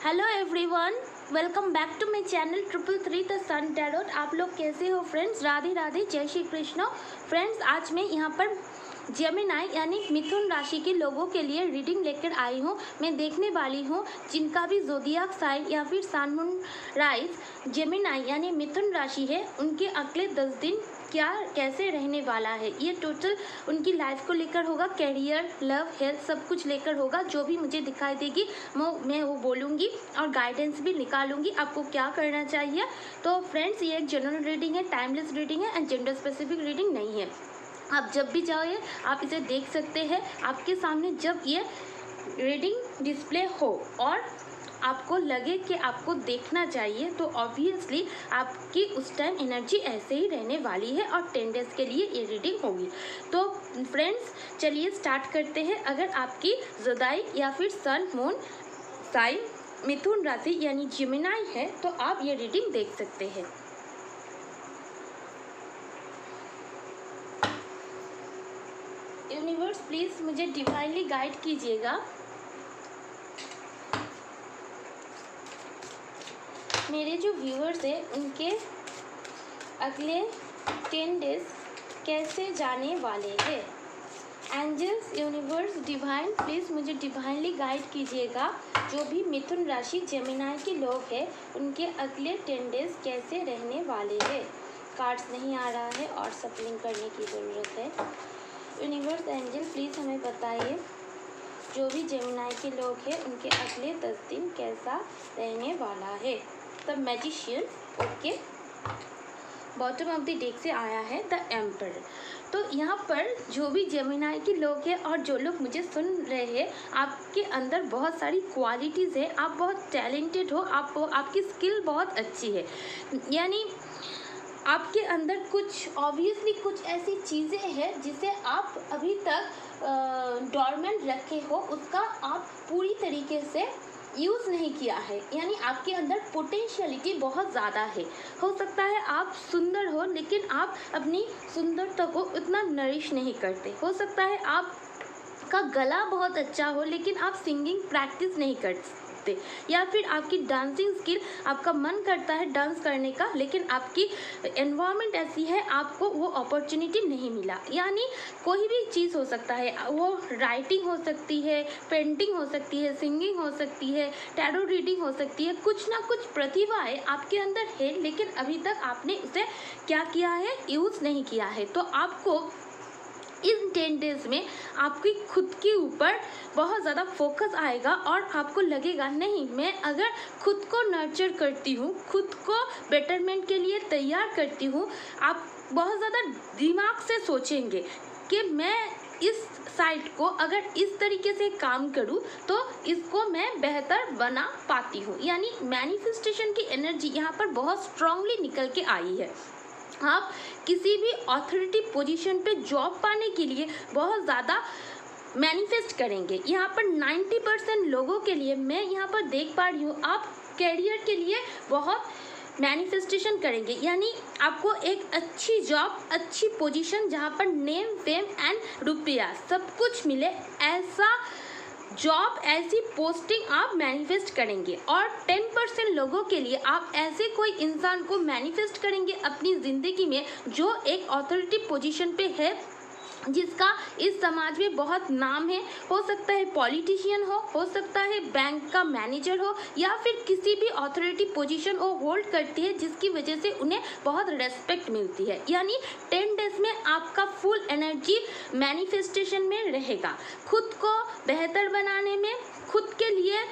Hello everyone, welcome back to my channel 333 the sun tarot. आप लोग कैसे हो फ्रेंड्स? राधे राधे, जय श्री कृष्ण। फ्रेंड्स, आज मैं यहाँ पर जेमिनाई यानी मिथुन राशि के लोगों के लिए रीडिंग लेकर आई हूँ। मैं देखने वाली हूँ जिनका भी ज़ोडिएक साइन या फिर सन मून राइज जेमिनाई यानी मिथुन राशि है, उनके अगले 10 दिन क्या कैसे रहने वाला है। ये टोटल उनकी लाइफ को लेकर होगा, कैरियर, लव, हेल्थ सब कुछ लेकर होगा। जो भी मुझे दिखाई देगी मैं वो बोलूँगी और गाइडेंस भी निकालूंगी आपको क्या करना चाहिए। तो फ्रेंड्स, ये एक जनरल रीडिंग है, टाइमलेस रीडिंग है एंड जेंडर स्पेसिफिक रीडिंग नहीं है। आप जब भी चाहे आप इसे देख सकते हैं। आपके सामने जब ये रीडिंग डिस्प्ले हो और आपको लगे कि आपको देखना चाहिए तो ऑब्वियसली आपकी उस टाइम एनर्जी ऐसे ही रहने वाली है और 10 डेज के लिए ये रीडिंग होगी। तो फ्रेंड्स, चलिए स्टार्ट करते हैं। अगर आपकी ज़ोडिएक या फिर सन मून साइन मिथुन राशि यानी जेमिनाई है तो आप ये रीडिंग देख सकते हैं। यूनिवर्स प्लीज़ मुझे डिवाइनली गाइड कीजिएगा। मेरे जो व्यूअर्स हैं उनके अगले 10 डेज कैसे जाने वाले हैं। एंजल्स, यूनिवर्स, डिवाइन प्लीज़ मुझे डिवाइनली गाइड कीजिएगा। जो भी मिथुन राशि जेमिनाई के लोग हैं उनके अगले 10 डेज कैसे रहने वाले हैं। कार्ड्स नहीं आ रहा है और सप्लिंग करने की ज़रूरत है। यूनिवर्स, एंजल प्लीज़ हमें बताइए जो भी जेमिनाई के लोग हैं उनके अगले 10 दिन कैसा रहने वाला है। The magician, okay, bottom of the deck से आया है द एम्परर। तो यहाँ पर जो भी जेमिनाई के लोग हैं और जो लोग मुझे सुन रहे हैं, आपके अंदर बहुत सारी क्वालिटीज़ है, आप बहुत टैलेंटेड हो, आपकी स्किल बहुत अच्छी है। यानी आपके अंदर कुछ ऑब्वियसली कुछ ऐसी चीज़ें हैं जिसे आप अभी तक डोरमेंट रखे हो, उसका आप पूरी तरीके से यूज़ नहीं किया है। यानी आपके अंदर पोटेंशियलिटी बहुत ज़्यादा है। हो सकता है आप सुंदर हो लेकिन आप अपनी सुंदरता को उतना नरिश नहीं करते। हो सकता है आपका गला बहुत अच्छा हो लेकिन आप सिंगिंग प्रैक्टिस नहीं करते, या फिर आपकी डांसिंग स्किल, आपका मन करता है डांस करने का लेकिन आपकी एनवायरनमेंट ऐसी है आपको वो अपॉर्चुनिटी नहीं मिला। यानी कोई भी चीज़ हो सकता है, वो राइटिंग हो सकती है, पेंटिंग हो सकती है, सिंगिंग हो सकती है, टैरो रीडिंग हो सकती है। कुछ ना कुछ प्रतिभाएं आपके अंदर है लेकिन अभी तक आपने उसे क्या किया है, यूज़ नहीं किया है। तो आपको इन 10 डेज में आपकी खुद के ऊपर बहुत ज़्यादा फोकस आएगा और आपको लगेगा नहीं, मैं अगर खुद को नर्चर करती हूँ, खुद को बेटरमेंट के लिए तैयार करती हूँ, आप बहुत ज़्यादा दिमाग से सोचेंगे कि मैं इस साइट को अगर इस तरीके से काम करूँ तो इसको मैं बेहतर बना पाती हूँ। यानी मैनिफेस्टेशन की एनर्जी यहाँ पर बहुत स्ट्रांगली निकल के आई है। आप किसी भी अथॉरिटी पोजीशन पे जॉब पाने के लिए बहुत ज़्यादा मैनिफेस्ट करेंगे। यहाँ पर 90% लोगों के लिए मैं यहाँ पर देख पा रही हूँ, आप कैरियर के लिए बहुत मैनिफेस्टेशन करेंगे। यानी आपको एक अच्छी जॉब, अच्छी पोजीशन जहाँ पर नेम, फेम एंड रुपया सब कुछ मिले, ऐसा जॉब, ऐसी पोस्टिंग आप मैनिफेस्ट करेंगे। और 10% लोगों के लिए आप ऐसे कोई इंसान को मैनिफेस्ट करेंगे अपनी ज़िंदगी में जो एक अथॉरिटी पोजीशन पे है, जिसका इस समाज में बहुत नाम है। हो सकता है पॉलिटिशियन हो सकता है बैंक का मैनेजर हो, या फिर किसी भी अथॉरिटी पोजीशन वो होल्ड करती है जिसकी वजह से उन्हें बहुत रेस्पेक्ट मिलती है। यानी 10 डेज में आपका फुल एनर्जी मैनिफेस्टेशन में रहेगा। खुद को बेहतर बनाने में, खुद के लिए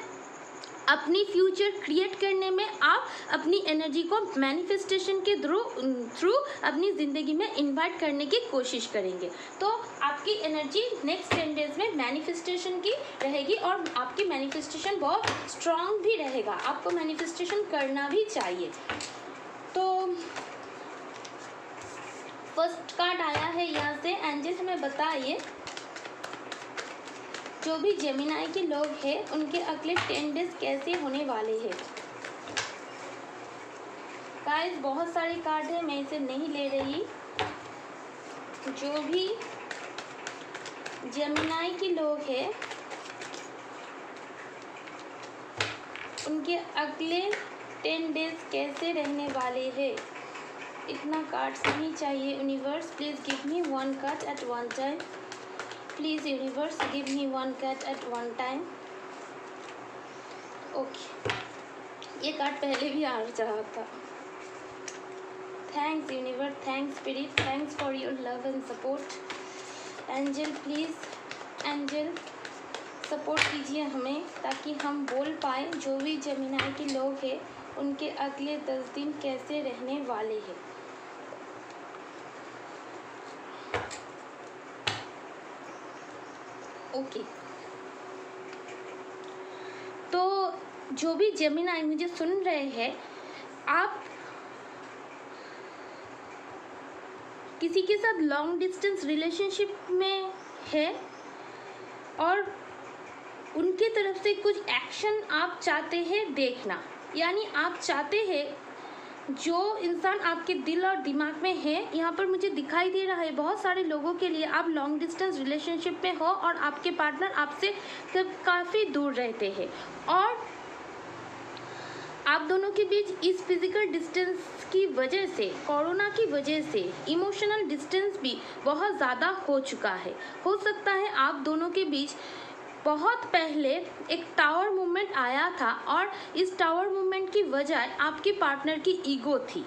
अपनी फ्यूचर क्रिएट करने में आप अपनी एनर्जी को मैनिफेस्टेशन के थ्रू अपनी ज़िंदगी में इन्वाइट करने की कोशिश करेंगे। तो आपकी एनर्जी नेक्स्ट 10 डेज में मैनिफेस्टेशन की रहेगी और आपकी मैनिफेस्टेशन बहुत स्ट्रांग भी रहेगा। आपको मैनिफेस्टेशन करना भी चाहिए। तो फर्स्ट कार्ड आया है यहाँ से। एंजल हमें बताइए जो भी जेमिनाई के लोग हैं उनके अगले 10 डेज कैसे होने वाले हैं। गाइस, बहुत सारे कार्ड है, मैं इसे नहीं ले रही। जो भी जेमिनाई के लोग हैं उनके अगले 10 डेज कैसे रहने वाले हैं। इतना कार्ड्स नहीं चाहिए universe, please give me 1 card at 1 time. Please universe give me 1 card at 1 time. Okay, ये कार्ड पहले भी आ रहा था। Thanks universe, thanks spirit, thanks for your love and support. Angel please, angel support कीजिए हमें ताकि हम बोल पाए जो भी जेमिनी के लोग हैं उनके अगले 10 दिन कैसे रहने वाले हैं। ओके, तो जो भी जेमिनी मुझे सुन रहे हैं, आप किसी के साथ लॉन्ग डिस्टेंस रिलेशनशिप में है और उनके तरफ से कुछ एक्शन आप चाहते हैं देखना, यानी आप चाहते हैं जो इंसान आपके दिल और दिमाग में है, यहाँ पर मुझे दिखाई दे रहा है बहुत सारे लोगों के लिए आप लॉन्ग डिस्टेंस रिलेशनशिप में हो और आपके पार्टनर आपसे काफ़ी दूर रहते हैं और आप दोनों के बीच इस फिजिकल डिस्टेंस की वजह से, कोरोना की वजह से इमोशनल डिस्टेंस भी बहुत ज़्यादा हो चुका है। हो सकता है आप दोनों के बीच बहुत पहले एक टावर मूवमेंट आया था और इस टावर मूवमेंट की वजह आपके पार्टनर की ईगो थी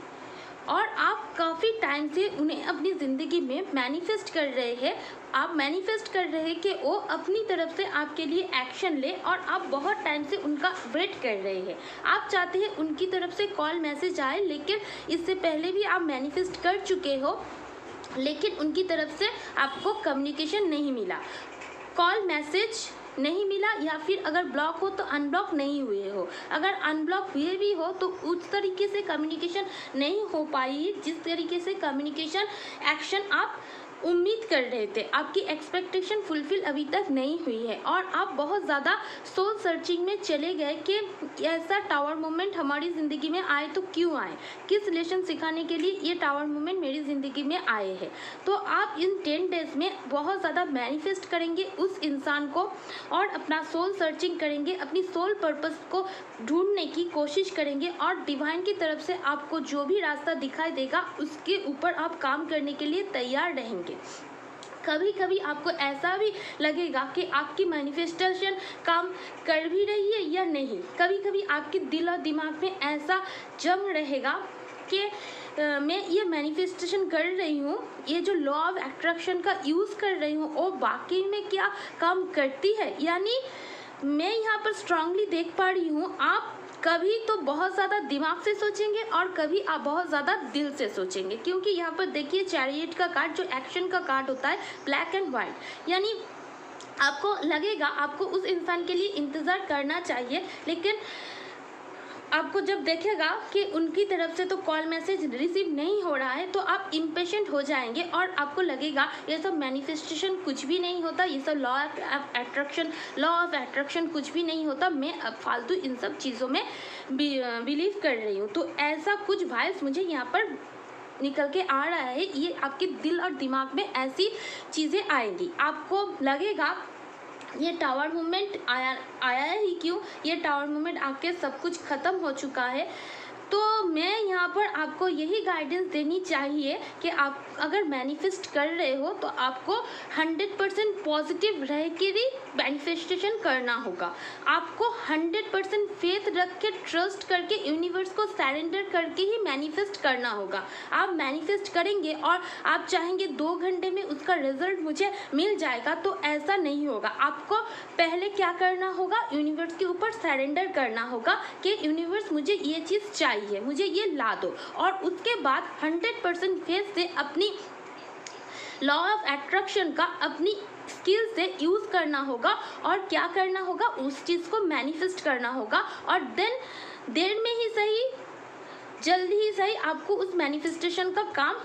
और आप काफ़ी टाइम से उन्हें अपनी ज़िंदगी में मैनिफेस्ट कर रहे हैं। आप मैनिफेस्ट कर रहे हैं कि वो अपनी तरफ से आपके लिए एक्शन ले और आप बहुत टाइम से उनका वेट कर रहे हैं। आप चाहते हैं उनकी तरफ से कॉल मैसेज आए, लेकिन इससे पहले भी आप मैनिफेस्ट कर चुके हो, लेकिन उनकी तरफ से आपको कम्युनिकेशन नहीं मिला, कॉल मैसेज नहीं मिला, या फिर अगर ब्लॉक हो तो अनब्लॉक नहीं हुए हो। अगर अनब्लॉक हुए भी हो तो उस तरीके से कम्युनिकेशन नहीं हो पाई जिस तरीके से कम्युनिकेशन एक्शन आप उम्मीद कर रहे थे। आपकी एक्सपेक्टेशन फुलफिल अभी तक नहीं हुई है और आप बहुत ज़्यादा सोल सर्चिंग में चले गए कि ऐसा टावर मोमेंट हमारी ज़िंदगी में आए तो क्यों आए, किस लेसन सिखाने के लिए ये टावर मोमेंट मेरी ज़िंदगी में आए हैं। तो आप इन 10 डेज़ में बहुत ज़्यादा मैनिफेस्ट करेंगे उस इंसान को और अपना सोल सर्चिंग करेंगे, अपनी सोल पर्पस को ढूंढने की कोशिश करेंगे और डिवाइन की तरफ से आपको जो भी रास्ता दिखाई देगा उसके ऊपर आप काम करने के लिए तैयार रहेंगे। कभी कभी आपको ऐसा भी लगेगा कि आपकी मैनिफेस्टेशन काम कर भी रही है या नहीं। कभी कभी आपके दिल और दिमाग में ऐसा जम रहेगा कि मैं ये मैनिफेस्टेशन कर रही हूँ, ये जो लॉ ऑफ अट्रैक्शन का यूज़ कर रही हूँ वो बाकी में क्या काम करती है। यानी मैं यहाँ पर स्ट्रांगली देख पा रही हूँ आप कभी तो बहुत ज़्यादा दिमाग से सोचेंगे और कभी आप बहुत ज़्यादा दिल से सोचेंगे, क्योंकि यहाँ पर देखिए चैरियट का कार्ड जो एक्शन का कार्ड होता है ब्लैक एंड वाइट, यानी आपको लगेगा आपको उस इंसान के लिए इंतज़ार करना चाहिए, लेकिन आपको जब देखेगा कि उनकी तरफ से तो कॉल मैसेज रिसीव नहीं हो रहा है तो आप इम्पेशेंट हो जाएंगे और आपको लगेगा ये सब मैनिफेस्टेशन कुछ भी नहीं होता, ये सब लॉ ऑफ अट्रैक्शन कुछ भी नहीं होता, मैं अब फालतू इन सब चीज़ों में बिलीव कर रही हूँ। तो ऐसा कुछ वाइब्स मुझे यहाँ पर निकल के आ रहा है, ये आपके दिल और दिमाग में ऐसी चीज़ें आएंगी। आपको लगेगा ये टावर मूवमेंट आया ही क्यों, ये टावर मूवमेंट आके सब कुछ ख़त्म हो चुका है। तो मैं यहाँ पर आपको यही गाइडेंस देनी चाहिए कि आप अगर मैनिफेस्ट कर रहे हो तो आपको 100% पॉजिटिव रह के ही मैनिफेस्टेशन करना होगा। आपको 100% फेथ रख के ट्रस्ट करके यूनिवर्स को सरेंडर करके ही मैनिफेस्ट करना होगा। आप मैनिफेस्ट करेंगे और आप चाहेंगे 2 घंटे में उसका रिजल्ट मुझे मिल जाएगा, तो ऐसा नहीं होगा। आपको पहले क्या करना होगा, यूनिवर्स के ऊपर सरेंडर करना होगा कि यूनिवर्स मुझे ये चीज़ चाहिए, मुझे ये ला दो, और उसके बाद 100% फेथ से अपनी लॉ ऑफ अट्रैक्शन का अपनी स्किल से यूज़ करना होगा और क्या करना होगा, उस चीज़ को मैनिफेस्ट करना होगा और देन देर में ही सही जल्दी ही सही आपको उस मैनिफेस्टेशन का काम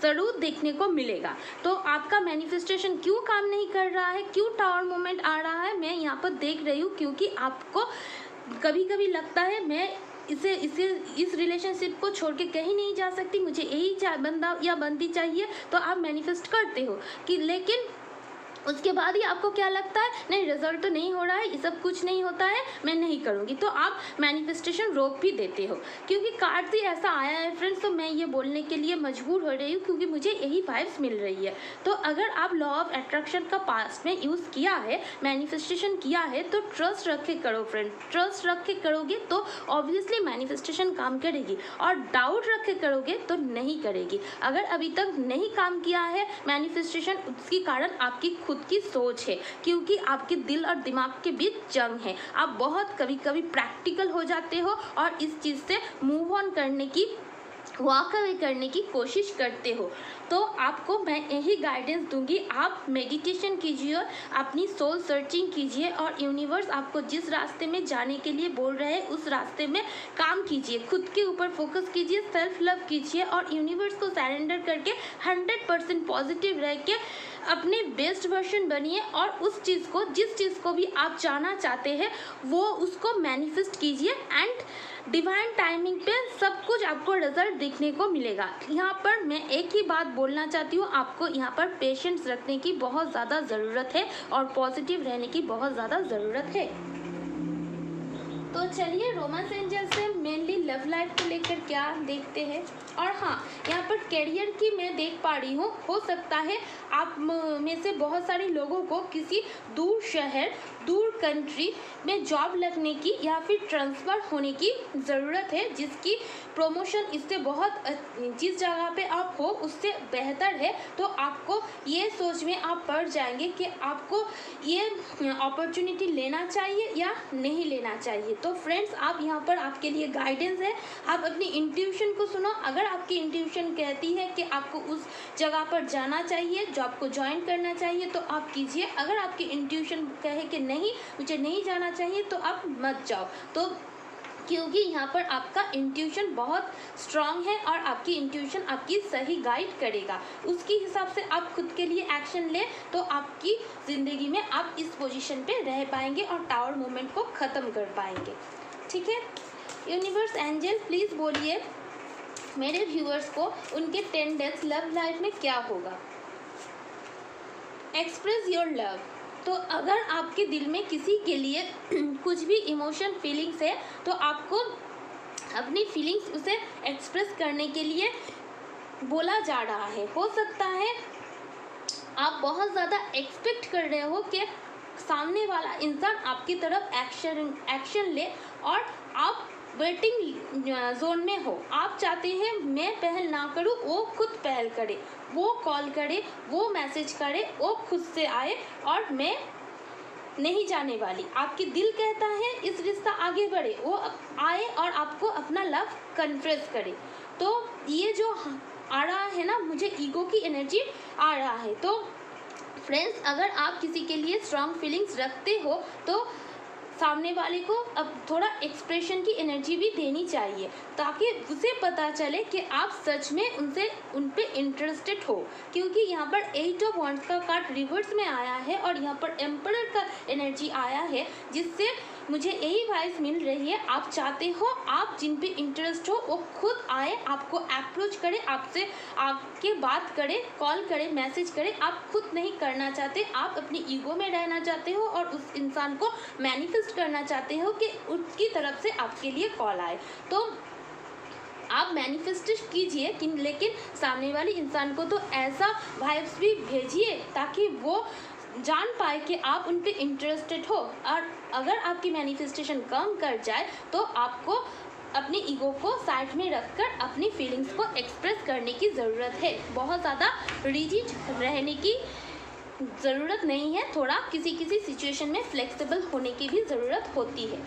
ज़रूर देखने को मिलेगा। तो आपका मैनिफेस्टेशन क्यों काम नहीं कर रहा है, क्यों टावर मोमेंट आ रहा है, मैं यहाँ पर देख रही हूँ क्योंकि आपको कभी कभी लगता है मैं इस रिलेशनशिप को छोड़ के कहीं नहीं जा सकती, मुझे यही बंदा या बंदी चाहिए, तो आप मैनिफेस्ट करते हो कि, लेकिन उसके बाद ही आपको क्या लगता है, नहीं रिजल्ट तो नहीं हो रहा है, ये सब कुछ नहीं होता है, मैं नहीं करूँगी, तो आप मैनिफेस्टेशन रोक भी देते हो। क्योंकि कार्ड ही ऐसा आया है फ्रेंड्स, तो मैं ये बोलने के लिए मजबूर हो रही हूँ क्योंकि मुझे यही वाइब्स मिल रही है। तो अगर आप लॉ ऑफ अट्रैक्शन का पास्ट में यूज़ किया है, मैनिफेस्टेशन किया है, तो ट्रस्ट रख के करो फ्रेंड। ट्रस्ट रख के करोगे तो ऑब्वियसली मैनिफेस्टेशन काम करेगी, और डाउट रख के करोगे तो नहीं करेगी। अगर अभी तक नहीं काम किया है मैनिफेस्टेशन, उसके कारण आपकी खुद की सोच है, क्योंकि आपके दिल और दिमाग के बीच जंग है। आप बहुत कभी कभी प्रैक्टिकल हो जाते हो और इस चीज़ से मूव ऑन करने की, वॉक अवे करने की कोशिश करते हो। तो आपको मैं यही गाइडेंस दूंगी, आप मेडिटेशन कीजिए, अपनी सोल सर्चिंग कीजिए, और यूनिवर्स आपको जिस रास्ते में जाने के लिए बोल रहे हैं उस रास्ते में काम कीजिए। खुद के ऊपर फोकस कीजिए, सेल्फ लव कीजिए, और यूनिवर्स को सरेंडर करके 100% पॉजिटिव रह के अपने बेस्ट वर्जन बनिए, और उस चीज़ को, जिस चीज़ को भी आप चाहना चाहते हैं वो उसको मैनिफेस्ट कीजिए, एंड डिवाइन टाइमिंग पे सब कुछ आपको रिजल्ट दिखने को मिलेगा। यहाँ पर मैं एक ही बात बोलना चाहती हूँ, आपको यहाँ पर पेशेंस रखने की बहुत ज़्यादा ज़रूरत है और पॉजिटिव रहने की बहुत ज़्यादा ज़रूरत है। तो चलिए रोमांस एंजल से मेनली लव लाइफ को लेकर क्या देखते हैं। और हाँ, यहाँ पर करियर की मैं देख पा रही हूँ, हो सकता है आप में से बहुत सारे लोगों को किसी दूर शहर, दूर कंट्री में जॉब लगने की या फिर ट्रांसफ़र होने की ज़रूरत है, जिसकी प्रमोशन इससे बहुत, जिस जगह पे आप हो उससे बेहतर है। तो आपको ये सोच में आप पड़ जाएंगे कि आपको ये अपॉर्चुनिटी लेना चाहिए या नहीं लेना चाहिए। तो फ्रेंड्स, आप यहाँ पर आपके लिए गाइडेंस है, आप अपनी इंट्यूशन को सुनो। अगर आपकी इंट्यूशन कहती है कि आपको उस जगह पर जाना चाहिए, जॉब को ज्वाइन करना चाहिए, तो आप कीजिए। अगर आपकी इंट्यूशन कहे कि नहीं, मुझे नहीं जाना चाहिए, तो आप मत जाओ। तो क्योंकि यहाँ पर आपका इंट्यूशन बहुत स्ट्रांग है और आपकी इंट्यूशन आपकी सही गाइड करेगा। उसके हिसाब से आप खुद के लिए एक्शन ले, तो आपकी ज़िंदगी में आप इस पोजीशन पे रह पाएंगे और टावर मूवमेंट को ख़त्म कर पाएंगे। ठीक है, यूनिवर्स एंजल प्लीज़ बोलिए मेरे व्यूअर्स को उनके 10 डेज लव लाइफ में क्या होगा। Express your love. तो अगर आपके दिल में किसी के लिए कुछ भी इमोशन, फीलिंग्स है, तो आपको अपनी फीलिंग्स उसे एक्सप्रेस करने के लिए बोला जा रहा है। हो सकता है आप बहुत ज़्यादा एक्सपेक्ट कर रहे हो कि सामने वाला इंसान आपकी तरफ एक्शन ले, और आप वेटिंग जोन में हो। आप चाहते हैं मैं पहल ना करूं, वो खुद पहल करे, वो कॉल करे, वो मैसेज करे, वो खुद से आए, और मैं नहीं जाने वाली। आपकी दिल कहता है इस रिश्ता आगे बढ़े, वो आए और आपको अपना लव कन्फेस करे। तो ये जो आ रहा है ना, मुझे ईगो की एनर्जी आ रहा है। तो फ्रेंड्स, अगर आप किसी के लिए स्ट्रॉन्ग फीलिंग्स रखते हो तो सामने वाले को अब थोड़ा एक्सप्रेशन की एनर्जी भी देनी चाहिए, ताकि उसे पता चले कि आप सच में उन पे इंटरेस्टेड हो। क्योंकि यहाँ पर 8 ऑफ वांड्स का कार्ड रिवर्स में आया है और यहाँ पर एम्परर का एनर्जी आया है, जिससे मुझे यही वाइस मिल रही है। आप चाहते हो, आप जिन पे इंटरेस्ट हो वो खुद आए, आपको अप्रोच करे, आपसे आके बात करे, कॉल करे, मैसेज करे। आप खुद नहीं करना चाहते, आप अपनी ईगो में रहना चाहते हो और उस इंसान को मैनिफेस्ट करना चाहते हो कि उसकी तरफ से आपके लिए कॉल आए। तो आप मैनिफेस्ट कीजिए, लेकिन सामने वाले इंसान को तो ऐसा वाइब्स भी भेजिए ताकि वो जान पाए कि आप उन पे इंटरेस्टेड हो। और अगर आपकी मैनिफेस्टेशन कम कर जाए तो आपको अपनी ईगो को साइड में रखकर अपनी फीलिंग्स को एक्सप्रेस करने की ज़रूरत है। बहुत ज़्यादा रिजिड रहने की ज़रूरत नहीं है, थोड़ा किसी सिचुएशन में फ्लेक्सिबल होने की भी ज़रूरत होती है।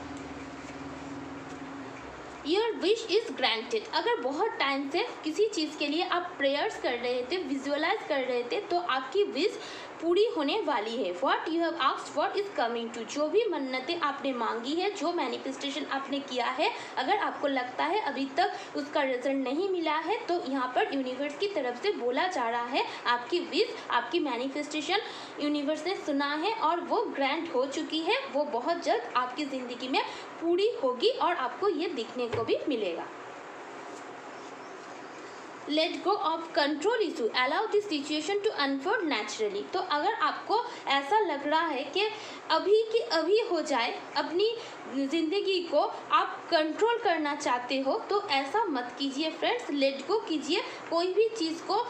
Your wish is granted. अगर बहुत टाइम से किसी चीज़ के लिए आप प्रेयर्स कर रहे थे, विजुअलाइज कर रहे थे, तो आपकी विश पूरी होने वाली है। What you have asked for is coming to. जो भी मन्नतें आपने मांगी है, जो मैनिफेस्टेशन आपने किया है, अगर आपको लगता है अभी तक उसका रिजल्ट नहीं मिला है, तो यहाँ पर यूनिवर्स की तरफ से बोला जा रहा है आपकी विश, आपकी मैनिफेस्टेशन यूनिवर्स ने सुना है और वो ग्रांट हो चुकी है। वो बहुत जल्द आपकी ज़िंदगी में पूरी होगी और आपको ये दिखने को भी मिलेगा। Let go of control issue, allow this situation to unfold naturally. तो अगर आपको ऐसा लग रहा है कि अभी की अभी हो जाए, अपनी ज़िंदगी को आप कंट्रोल करना चाहते हो, तो ऐसा मत कीजिए फ्रेंड्स, लेट गो कीजिए। कोई भी चीज़ को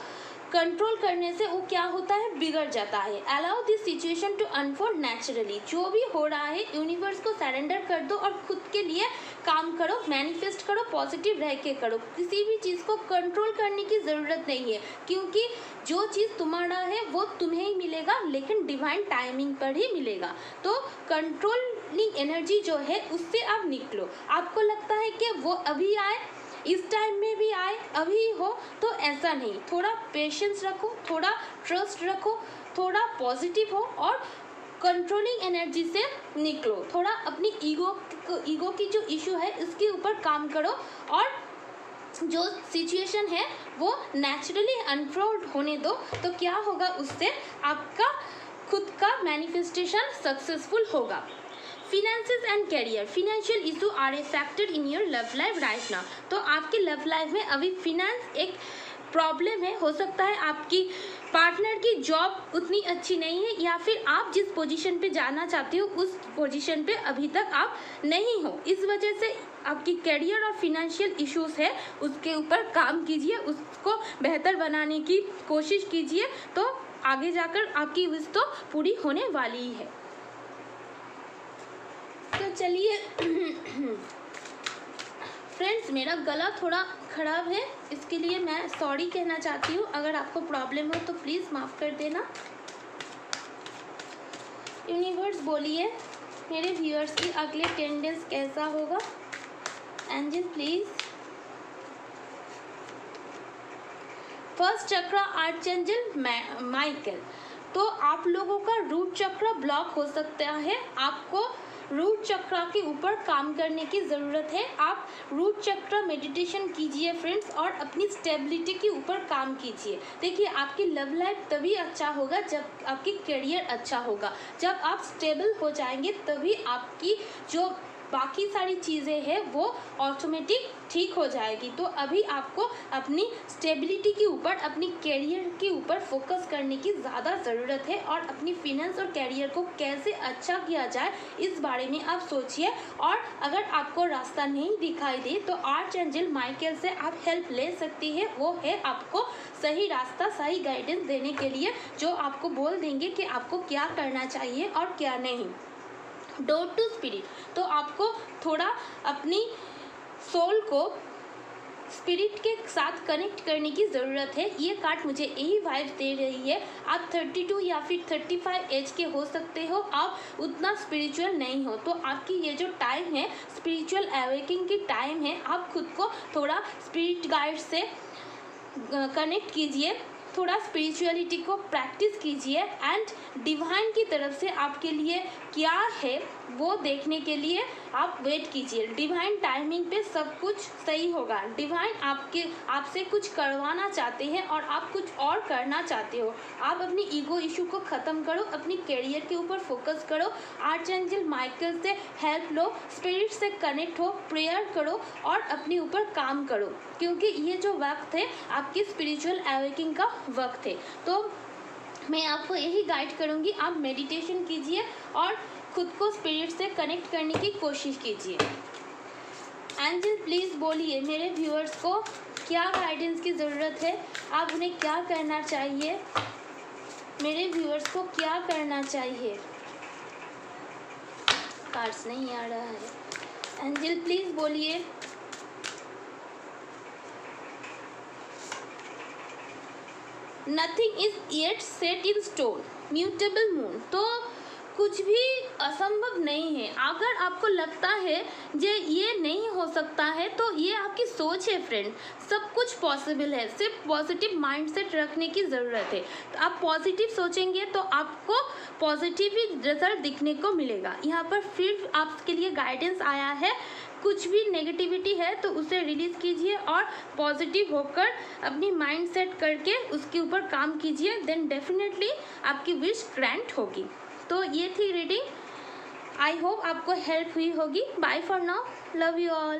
कंट्रोल करने से वो क्या होता है, बिगड़ जाता है। Allow this situation to unfold naturally, जो भी हो रहा है यूनिवर्स को सरेंडर कर दो और खुद के लिए काम करो, मैनिफेस्ट करो, पॉजिटिव रह के करो। किसी भी चीज़ को कंट्रोल करने की ज़रूरत नहीं है, क्योंकि जो चीज़ तुम्हारा है वो तुम्हें ही मिलेगा, लेकिन डिवाइन टाइमिंग पर ही मिलेगा। तो कंट्रोलिंग एनर्जी जो है उससे आप निकलो। आपको लगता है कि वो अभी आए, इस टाइम में भी आए, अभी हो, तो ऐसा नहीं। थोड़ा पेशेंस रखो, थोड़ा ट्रस्ट रखो, थोड़ा पॉजिटिव हो और कंट्रोलिंग एनर्जी से निकलो। थोड़ा अपनी ईगो की जो इशू है इसके ऊपर काम करो और जो सिचुएशन है वो नेचुरली अनफोल्ड होने दो। तो क्या होगा, उससे आपका खुद का मैनिफेस्टेशन सक्सेसफुल होगा। Finances and career, financial issue are a factor in your love life right now. तो आपकी लव लाइफ में अभी फिनेंस एक प्रॉब्लम है। हो सकता है आपकी पार्टनर की जॉब उतनी अच्छी नहीं है, या फिर आप जिस पोजीशन पे जाना चाहते हो उस पोजीशन पे अभी तक आप नहीं हो। इस वजह से आपकी कैरियर और फिनेंशियल इश्यूज है, उसके ऊपर काम कीजिए, उसको बेहतर बनाने की कोशिश कीजिए। तो आगे जाकर आपकी विश तो पूरी होने वाली ही है। तो चलिए फ्रेंड्स, मेरा गला थोड़ा ख़राब है, इसके लिए मैं सॉरी कहना चाहती हूँ। अगर आपको प्रॉब्लम हो तो प्लीज़ माफ़ कर देना। यूनिवर्स बोलिए मेरे व्यूअर्स की अगले 10 डेज कैसा होगा। Angel please. फर्स्ट चक्र आर्चएंजल माइकल। तो आप लोगों का रूट चक्र ब्लॉक हो सकता है, आपको रूट चक्र के ऊपर काम करने की ज़रूरत है। आप रूट चक्र मेडिटेशन कीजिए फ्रेंड्स और अपनी स्टेबिलिटी के ऊपर काम कीजिए। देखिए, आपकी लव लाइफ तभी अच्छा होगा जब आपकी करियर अच्छा होगा। जब आप स्टेबल हो जाएंगे तभी आपकी जो बाकी सारी चीज़ें हैं वो ऑटोमेटिक ठीक हो जाएगी। तो अभी आपको अपनी स्टेबिलिटी के ऊपर, अपनी कैरियर के ऊपर फोकस करने की ज़्यादा ज़रूरत है और अपनी फिनेंस और कैरियर को कैसे अच्छा किया जाए इस बारे में आप सोचिए। और अगर आपको रास्ता नहीं दिखाई दे तो आर्चएंजल माइकल से आप हेल्प ले सकती है। वो है आपको सही रास्ता, सही गाइडेंस देने के लिए, जो आपको बोल देंगे कि आपको क्या करना चाहिए और क्या नहीं। डोर टू स्पिरिट, तो आपको थोड़ा अपनी सोल को स्पिरिट के साथ कनेक्ट करने की ज़रूरत है। ये कार्ड मुझे यही वाइब दे रही है। आप 32 या फिर 35 एज के हो सकते हो, आप उतना स्पिरिचुअल नहीं हो, तो आपकी ये जो टाइम है स्पिरिचुअल अवेकिंग की टाइम है। आप खुद को थोड़ा स्पिरिट गाइड से कनेक्ट कीजिए, थोड़ा स्पिरिचुअलिटी को प्रैक्टिस कीजिए एंड डिवाइन की तरफ से आपके लिए क्या है वो देखने के लिए आप वेट कीजिए। डिवाइन टाइमिंग पे सब कुछ सही होगा। डिवाइन आपसे कुछ करवाना चाहते हैं और आप कुछ और करना चाहते हो। आप अपनी ईगो इशू को ख़त्म करो, अपनी कैरियर के ऊपर फोकस करो, आर्चएंजल माइकल से हेल्प लो, स्पिरिट से कनेक्ट हो, प्रेयर करो और अपने ऊपर काम करो, क्योंकि ये जो वक्त है आपकी स्पिरिचुअल अवेकिंग का वक्त है। तो मैं आपको यही गाइड करूँगी, आप मेडिटेशन कीजिए और खुद को स्पिरिट से कनेक्ट करने की कोशिश कीजिए। एंजल प्लीज़ बोलिए मेरे व्यूअर्स को क्या गाइडेंस की ज़रूरत है, आप उन्हें क्या करना चाहिए, मेरे व्यूअर्स को क्या करना चाहिए। कार्ड्स नहीं आ रहा है। एंजल प्लीज़ बोलिए। Nothing is yet set in stone, mutable moon. तो कुछ भी असंभव नहीं है। अगर आपको लगता है जे ये नहीं हो सकता है तो ये आपकी सोच है फ्रेंड। सब कुछ पॉसिबल है, सिर्फ पॉजिटिव माइंडसेट रखने की ज़रूरत है। तो आप पॉजिटिव सोचेंगे तो आपको पॉजिटिव ही रिजल्ट दिखने को मिलेगा। यहाँ पर फिर आपके लिए गाइडेंस आया है, कुछ भी नेगेटिविटी है तो उसे रिलीज़ कीजिए और पॉजिटिव होकर अपनी माइंड सेट करके उसके ऊपर काम कीजिए, देन डेफिनेटली आपकी विश ग्रांट होगी। तो ये थी रीडिंग, आई होप आपको हेल्प हुई होगी। Bye for now, love you all.